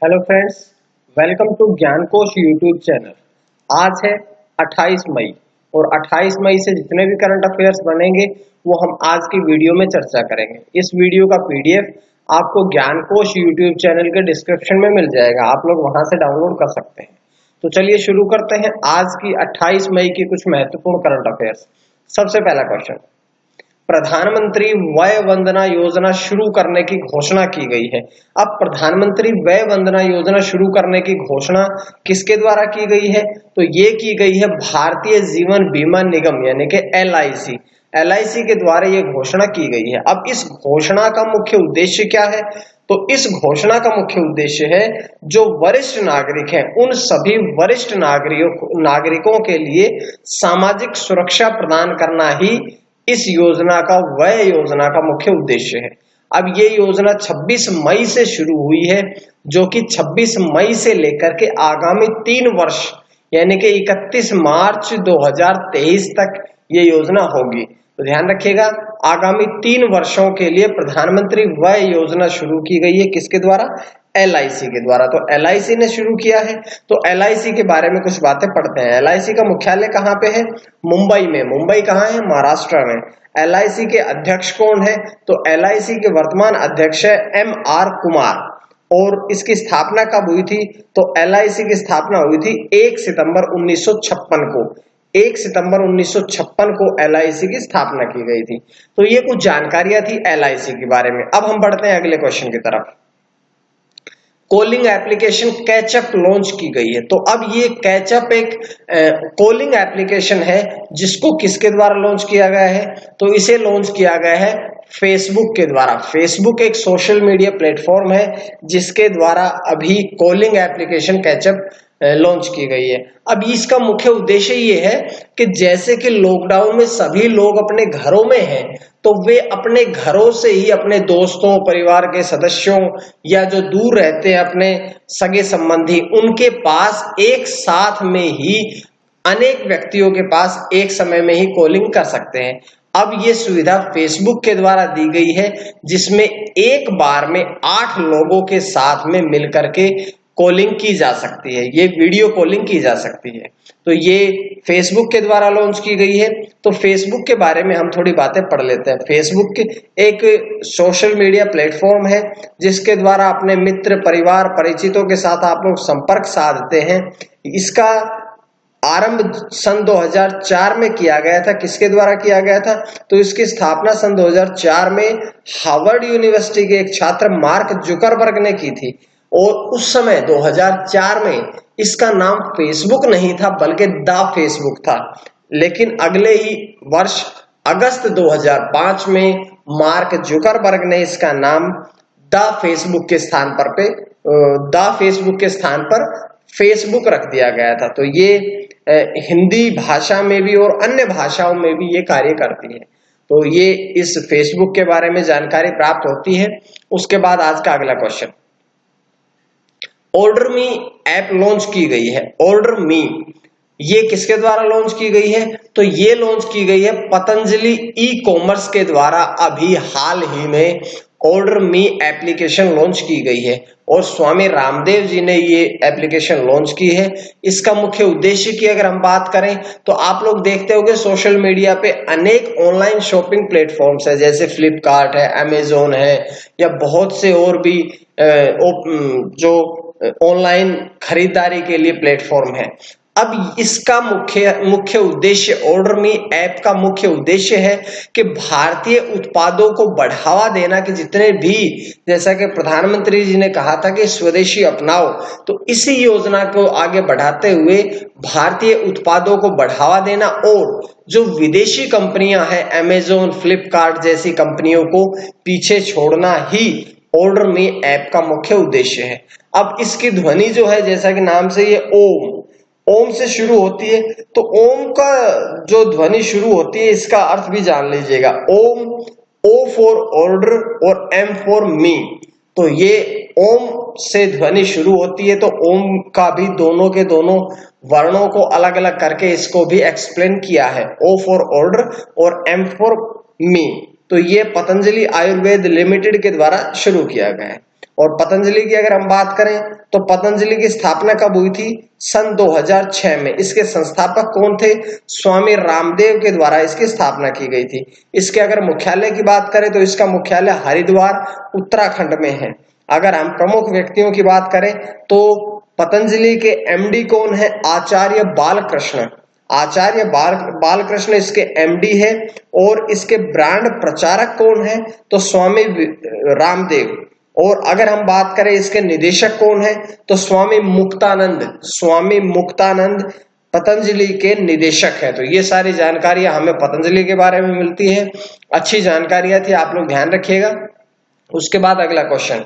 Hello friends, welcome to ज्ञान कोश YouTube channel. आज है 28 मई और 28 मई से जितने भी करंट अफेयर्स बनेंगे वो हम आज की वीडियो में चर्चा करेंगे। इस वीडियो का पीडीएफ आपको ज्ञान कोश यूट्यूब चैनल के डिस्क्रिप्शन में मिल जाएगा, आप लोग वहां से डाउनलोड कर सकते हैं। तो चलिए शुरू करते हैं आज की 28 मई की कुछ महत्वपूर्ण करंट अफेयर्स। सबसे पहला क्वेश्चन, प्रधानमंत्री वय वंदना योजना शुरू करने की घोषणा की गई है। अब प्रधानमंत्री वय वंदना योजना शुरू करने की घोषणा किसके द्वारा की गई है? तो ये की गई है भारतीय जीवन बीमा निगम यानी कि एलआईसी के द्वारा ये घोषणा की गई है। अब इस घोषणा का मुख्य उद्देश्य क्या है? तो इस घोषणा का मुख्य उद्देश्य है जो वरिष्ठ नागरिक हैं उन सभी वरिष्ठ नागरिकों के लिए सामाजिक सुरक्षा प्रदान करना ही इस योजना का वय योजना का मुख्य उद्देश्य है। अब ये योजना 26 मई से शुरू हुई है, जो कि 26 मई से लेकर के आगामी 3 वर्ष यानी कि 31 मार्च 2023 तक ये योजना होगी। तो ध्यान रखिएगा, आगामी 3 वर्षों के लिए प्रधानमंत्री वय योजना शुरू की गई है। किसके द्वारा? एलआईसी के द्वारा। तो एलआईसी ने शुरू किया है। तो एलआईसी के बारे में कुछ बातें पढ़ते हैं। एलआईसी का मुख्यालय कहाँ पे है? मुंबई में। मुंबई कहाँ है? महाराष्ट्र में। एलआईसी के अध्यक्ष कौन है? तो एलआईसी के वर्तमान अध्यक्ष है एमआर कुमार। और इसकी स्थापना कब हुई थी? तो एलआईसी की स्थापना हुई थी 1 सितंबर 1956 को। 1 सितंबर 1956 को एलआईसी की स्थापना की गई थी। तो ये कुछ जानकारियां थी एलआईसी के बारे में। अब हम बढ़ते हैं अगले क्वेश्चन की तरफ। कॉलिंग एप्लीकेशन कैचअप लॉन्च की गई है। तो अब ये कैचअप एक कॉलिंग एप्लीकेशन है जिसको किसके द्वारा लॉन्च किया गया है? तो इसे लॉन्च किया गया है फेसबुक के द्वारा। फेसबुक एक सोशल मीडिया प्लेटफॉर्म है जिसके द्वारा अभी कॉलिंग एप्लीकेशन कैचअप लॉन्च की गई है। अब इसका मुख्य उद्देश्य ये है कि जैसे कि लॉकडाउन में सभी लोग अपने घरों में हैं, तो वे अपने घरों से ही अपने दोस्तों, परिवार के सदस्यों या जो दूर रहते हैं अपने सगे संबंधी, उनके पास एक साथ में ही अनेक व्यक्तियों के पास एक समय में ही कॉलिंग कर सकते हैं। अब ये सुविधा फेसबुक के द्वारा दी गई है जिसमें एक बार में 8 लोगों के साथ में मिलकर के कॉलिंग की जा सकती है, ये वीडियो कॉलिंग की जा सकती है। तो ये फेसबुक के द्वारा लॉन्च की गई है। तो फेसबुक के बारे में हम थोड़ी बातें पढ़ लेते हैं। फेसबुक के एक सोशल मीडिया प्लेटफॉर्म है जिसके द्वारा अपने मित्र, परिवार, परिचितों के साथ आप लोग संपर्क साधते हैं। इसका आरंभ सन 2004 में किया गया था। किसके द्वारा किया गया था? तो इसकी स्थापना सन 2004 में हार्वर्ड यूनिवर्सिटी के एक छात्र मार्क जुकरबर्ग ने की थी। और उस समय 2004 में इसका नाम फेसबुक नहीं था बल्कि द फेसबुक था। लेकिन अगले ही वर्ष अगस्त 2005 में मार्क जुकरबर्ग ने इसका नाम द फेसबुक के स्थान पर फेसबुक रख दिया गया था। तो ये हिंदी भाषा में भी और अन्य भाषाओं में भी ये कार्य करती है। तो ये इस फेसबुक के बारे में जानकारी प्राप्त होती है। उसके बाद आज का अगला क्वेश्चन, ऑर्डर मी ऐप लॉन्च की गई है। ऑर्डर मी ये किसके द्वारा लॉन्च की गई है? तो ये लॉन्च की गई है पतंजलि ई कॉमर्स के द्वारा। अभी हाल ही में ऑर्डर मी एप्लीकेशन लॉन्च की गई है और स्वामी रामदेव जी ने ये एप्लीकेशन लॉन्च की है। इसका मुख्य उद्देश्य की अगर हम बात करें तो आप लोग देखते होंगे सोशल मीडिया पे अनेक ऑनलाइन शॉपिंग प्लेटफॉर्म्स है, जैसे फ्लिपकार्ट है, अमेजोन है या बहुत से और भी जो ऑनलाइन खरीदारी के लिए प्लेटफॉर्म है। अब इसका मुख्य उद्देश्य, ऑर्डर मी ऐप का मुख्य उद्देश्य है कि भारतीय उत्पादों को बढ़ावा देना। कि जितने भी, जैसा कि प्रधानमंत्री जी ने कहा था कि स्वदेशी अपनाओ, तो इसी योजना को आगे बढ़ाते हुए भारतीय उत्पादों को बढ़ावा देना और जो विदेशी कंपनियां हैं अमेजोन, फ्लिपकार्ट जैसी कंपनियों को पीछे छोड़ना ही ऑर्डर मी ऐप का मुख्य उद्देश्य है। अब इसकी ध्वनि जो है, जैसा कि नाम से ये ओम से शुरू होती है, तो ओम का जो ध्वनि शुरू होती है इसका अर्थ भी जान लीजिएगा। ओम, ओ फॉर ऑर्डर और एम फॉर मी। तो ये ओम से ध्वनि शुरू होती है, तो ओम का भी दोनों के दोनों वर्णों को अलग अलग करके इसको भी एक्सप्लेन किया है, ओ फॉर ऑर्डर और एम फॉर मी। तो ये पतंजलि आयुर्वेद लिमिटेड के द्वारा शुरू किया गया है। और पतंजलि की अगर हम बात करें तो पतंजलि की स्थापना कब हुई थी? सन 2006 में। इसके संस्थापक कौन थे? स्वामी रामदेव के द्वारा इसकी स्थापना की गई थी। इसके अगर मुख्यालय की बात करें तो इसका मुख्यालय हरिद्वार उत्तराखंड में है। अगर हम प्रमुख व्यक्तियों की बात करें तो पतंजलि के एमडी कौन है? आचार्य बालकृष्ण। आचार्य बालकृष्ण इसके एमडी है। और इसके ब्रांड प्रचारक कौन है? तो स्वामी रामदेव। और अगर हम बात करें इसके निदेशक कौन है? तो स्वामी मुक्तानंद। स्वामी मुक्तानंद पतंजलि के निदेशक है। तो ये सारी जानकारियां हमें पतंजलि के बारे में मिलती है। अच्छी जानकारियां थी, आप लोग ध्यान रखिएगा। उसके बाद अगला क्वेश्चन,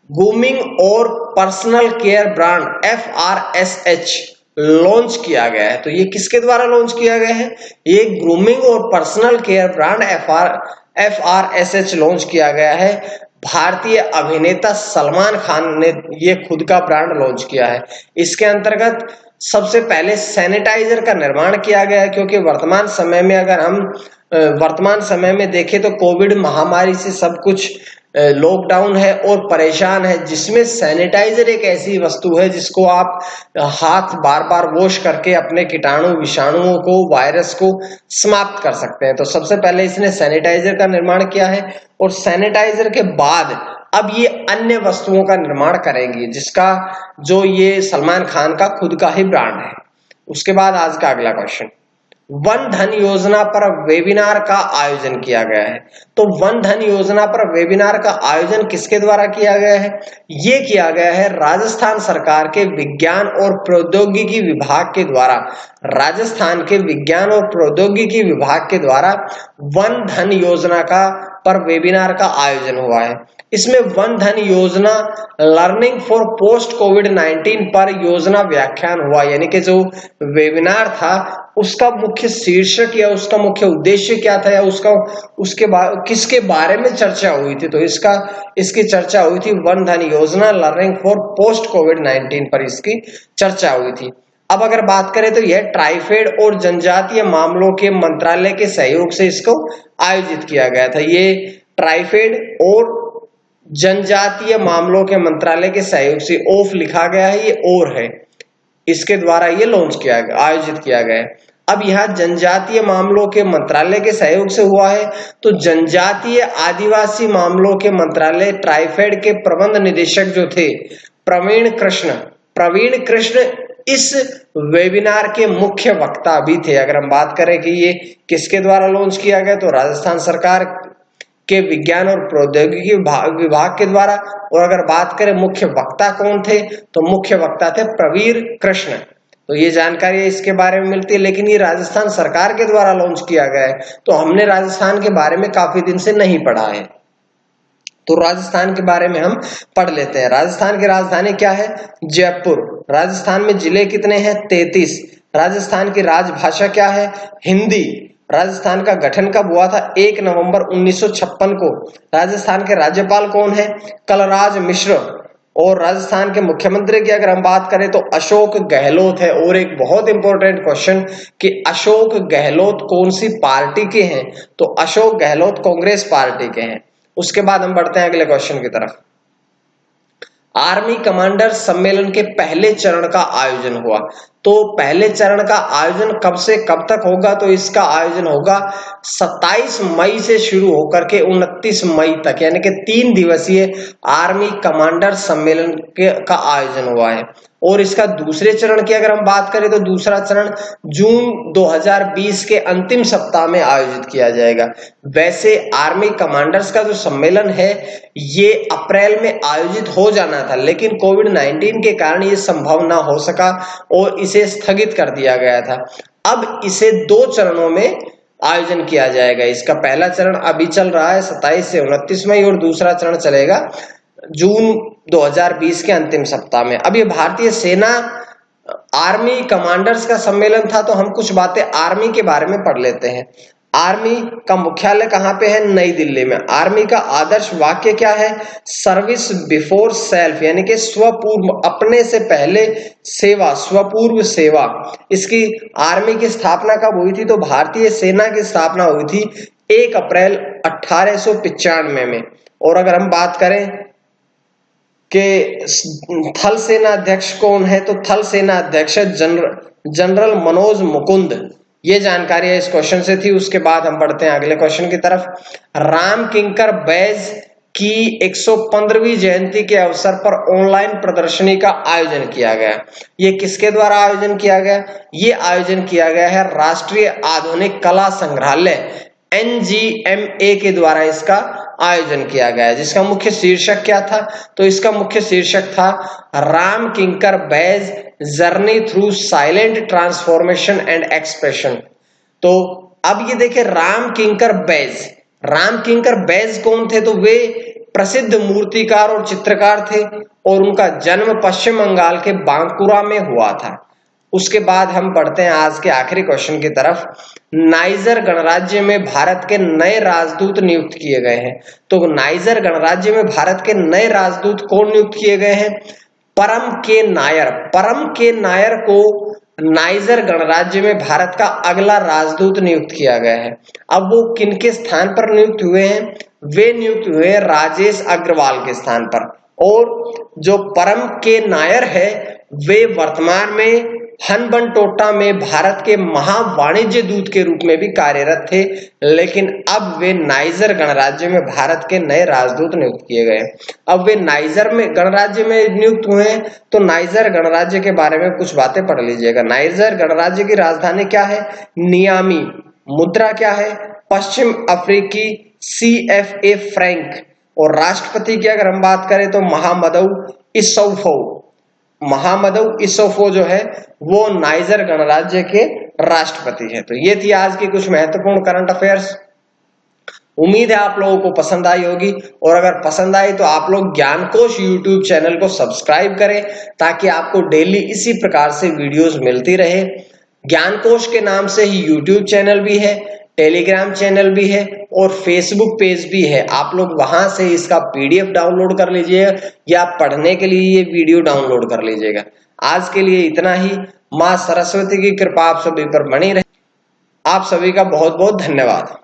ग्रूमिंग और personal care brand FRSH launch किया गया है। तो ये किसके द्वारा लॉन्च किया गया है? ये ग्रूमिंग और personal care brand FRSH launch किया गया है। भारतीय अभिनेता सलमान खान ने ये खुद का ब्रांड लॉन्च किया है। इसके अंतर्गत सबसे पहले सैनिटाइजर का निर्माण किया गया है, क्योंकि वर्तमान समय में अगर हम वर्तमान समय में देखें तो कोविड महामारी से सब कुछ लॉकडाउन है और परेशान है, जिसमें सैनिटाइजर एक ऐसी वस्तु है जिसको आप हाथ बार बार वॉश करके अपने कीटाणु विषाणुओं को, वायरस को समाप्त कर सकते हैं। तो सबसे पहले इसने सैनिटाइजर का निर्माण किया है और सैनिटाइजर के बाद अब ये अन्य वस्तुओं का निर्माण करेंगी, जिसका जो ये सलमान खान का खुद का ही ब्रांड है। उसके बाद आज का अगला क्वेश्चन, वन धन योजना पर वेबिनार का आयोजन किया गया है। तो वन धन योजना पर वेबिनार का आयोजन किसके द्वारा किया गया है? ये किया गया है राजस्थान सरकार के विज्ञान और प्रौद्योगिकी विभाग के द्वारा। राजस्थान के विज्ञान और प्रौद्योगिकी विभाग के द्वारा वन धन योजना का पर वेबिनार का आयोजन हुआ है। इसमें वन धन योजना लर्निंग फॉर पोस्ट कोविड-19 पर योजना व्याख्यान हुआ, यानी कि जो वेबिनार था उसका मुख्य शीर्षक या उसका मुख्य उद्देश्य क्या था, या किसके बारे में चर्चा हुई थी? तो इसकी चर्चा हुई थी वन धन योजना लर्निंग फॉर पोस्ट कोविड-19 पर इसकी चर्चा हुई थी। अब अगर बात करें तो यह ट्राइफेड और जनजातीय मामलों के मंत्रालय के सहयोग से इसको आयोजित किया गया था। ये ट्राइफेड और जनजातीय मामलों के मंत्रालय के सहयोग से, ऑफ लिखा गया है, ये और है, इसके द्वारा ये आयोजित किया गया है। अब यहाँ जनजातीय मामलों के मंत्रालय के सहयोग से हुआ है, तो जनजातीय आदिवासी मामलों के मंत्रालय ट्राइफेड के प्रबंध निदेशक जो थे प्रवीण कृष्ण इस वेबिनार के मुख्य वक्ता भी थे। अगर हम बात करें कि ये किसके द्वारा लॉन्च किया गया, तो राजस्थान सरकार के विज्ञान और प्रौद्योगिकी विभाग के द्वारा। और अगर बात करें मुख्य वक्ता कौन थे, तो मुख्य वक्ता थे प्रवीण कृष्ण। तो ये जानकारी इसके बारे में मिलती है, लेकिन ये राजस्थान सरकार के द्वारा लॉन्च किया गया है, तो हमने राजस्थान के बारे में काफी दिन से नहीं पढ़ा है, तो राजस्थान के बारे में हम पढ़ लेते हैं। राजस्थान की राजधानी क्या है? जयपुर। राजस्थान में जिले कितने हैं? 33। राजस्थान की राजभाषा क्या है? हिंदी। राजस्थान का गठन कब हुआ था? 1 नवंबर 1956 को। राजस्थान के राज्यपाल कौन है? कलराज मिश्र। और राजस्थान के मुख्यमंत्री की अगर हम बात करें तो अशोक गहलोत है। और एक बहुत इंपॉर्टेंट क्वेश्चन कि अशोक गहलोत कौन सी पार्टी के हैं? तो अशोक गहलोत कांग्रेस पार्टी के हैं। उसके बाद हम बढ़ते हैं अगले क्वेश्चन की तरफ। आर्मी कमांडर सम्मेलन के पहले चरण का आयोजन हुआ। तो पहले चरण का आयोजन कब से कब तक होगा? तो इसका आयोजन होगा 27 मई से शुरू होकर के 29 मई तक, यानी कि 3 दिवसीय आर्मी कमांडर सम्मेलन का आयोजन हुआ है। और इसका दूसरे चरण की अगर हम बात करें तो दूसरा चरण जून 2020 के अंतिम सप्ताह में आयोजित किया जाएगा। वैसे आर्मी कमांडर्स का जो सम्मेलन है ये अप्रैल में आयोजित हो जाना था, लेकिन कोविड-19 के कारण ये संभव ना हो सका और इसे स्थगित कर दिया गया था। अब इसे 2 चरणों में आयोजन किया जाएगा। इसका पहला चरण अभी चल रहा है 27 से 29 मई और दूसरा चरण चलेगा जून 2020 के अंतिम सप्ताह में। अब ये भारतीय सेना आर्मी कमांडर्स का सम्मेलन था, तो हम कुछ बातें आर्मी के बारे में पढ़ लेते हैं। आर्मी का मुख्यालय कहाँ पे है? नई दिल्ली में। आर्मी का आदर्श वाक्य क्या है? सर्विस बिफोर सेल्फ, यानी कि स्वपूर्व, अपने से पहले सेवा, स्वपूर्व सेवा। इसकी आर्मी की स्थापना कब हुई थी? तो भारतीय सेना की स्थापना हुई थी 1 अप्रैल 1895 में। और अगर हम बात करें कि थल सेना अध्यक्ष कौन है, तो थल सेना अध्यक्ष जनरल मनोज मुकुंद। ये जानकारी इस क्वेश्चन से थी। उसके बाद हम बढ़ते हैं अगले क्वेश्चन की तरफ। राम किंकर बैज की 115वीं जयंती के अवसर पर ऑनलाइन प्रदर्शनी का आयोजन किया गया। ये किसके द्वारा आयोजन किया गया? ये आयोजन किया गया है राष्ट्रीय आधुनिक कला संग्रहालय NGMA के द्वारा इसका आयोजन किया गया है। जिसका मुख्य शीर्षक क्या था? तो इसका मुख्य शीर्षक था Ram Kinkar Baij journey through silent transformation and expression. तो अब ये देखें, राम किंकर बैज कौन थे? तो वे प्रसिद्ध मूर्तिकार और चित्रकार थे और उनका जन्म पश्चिम बंगाल के बांकुरा में हुआ था। उसके बाद हम बढ़ते हैं आज के आखिरी क्वेश्चन की तरफ। नाइजर गणराज्य में भारत के नए राजदूत नियुक्त किए गए हैं। तो नाइजर गणराज्य में भारत के नए राजदूत कौन नियुक्त किए गए हैं? परम के नायर को नाइजर गणराज्य में भारत का अगला राजदूत नियुक्त किया गया है। अब वो किनके स्थान पर नियुक्त हुए हैं? वे नियुक्त हुए हैं राजेश अग्रवाल के स्थान पर। और जो परम के नायर है वे वर्तमान में हनबनटोटा में भारत के महावाणिज्य दूत के रूप में भी कार्यरत थे, लेकिन अब वे नाइजर गणराज्य में भारत के नए राजदूत नियुक्त किए गए। अब वे नाइजर में गणराज्य में नियुक्त हुए हैं, तो नाइजर गणराज्य के बारे में कुछ बातें पढ़ लीजिएगा। नाइजर गणराज्य की राजधानी क्या है? नियामी। मुद्रा क्या है? पश्चिम अफ्रीकी CFA फ्रैंक। और राष्ट्रपति की अगर हम बात करें तो महामदऊ इसोफो जो है वो नाइजर गणराज्य के राष्ट्रपति है। तो ये थी आज की कुछ महत्वपूर्ण करंट अफेयर्स। उम्मीद है आप लोगों को पसंद आई होगी, और अगर पसंद आई तो आप लोग ज्ञानकोश यूट्यूब चैनल को सब्सक्राइब करें ताकि आपको डेली इसी प्रकार से वीडियोस मिलती रहे। ज्ञानकोश के नाम से ही यूट्यूब चैनल भी है, टेलीग्राम चैनल भी है और फेसबुक पेज भी है। आप लोग वहां से इसका PDF डाउनलोड कर लीजिएगा या पढ़ने के लिए ये वीडियो डाउनलोड कर लीजिएगा। आज के लिए इतना ही। मां सरस्वती की कृपा आप सभी पर बनी रहे। आप सभी का बहुत बहुत धन्यवाद।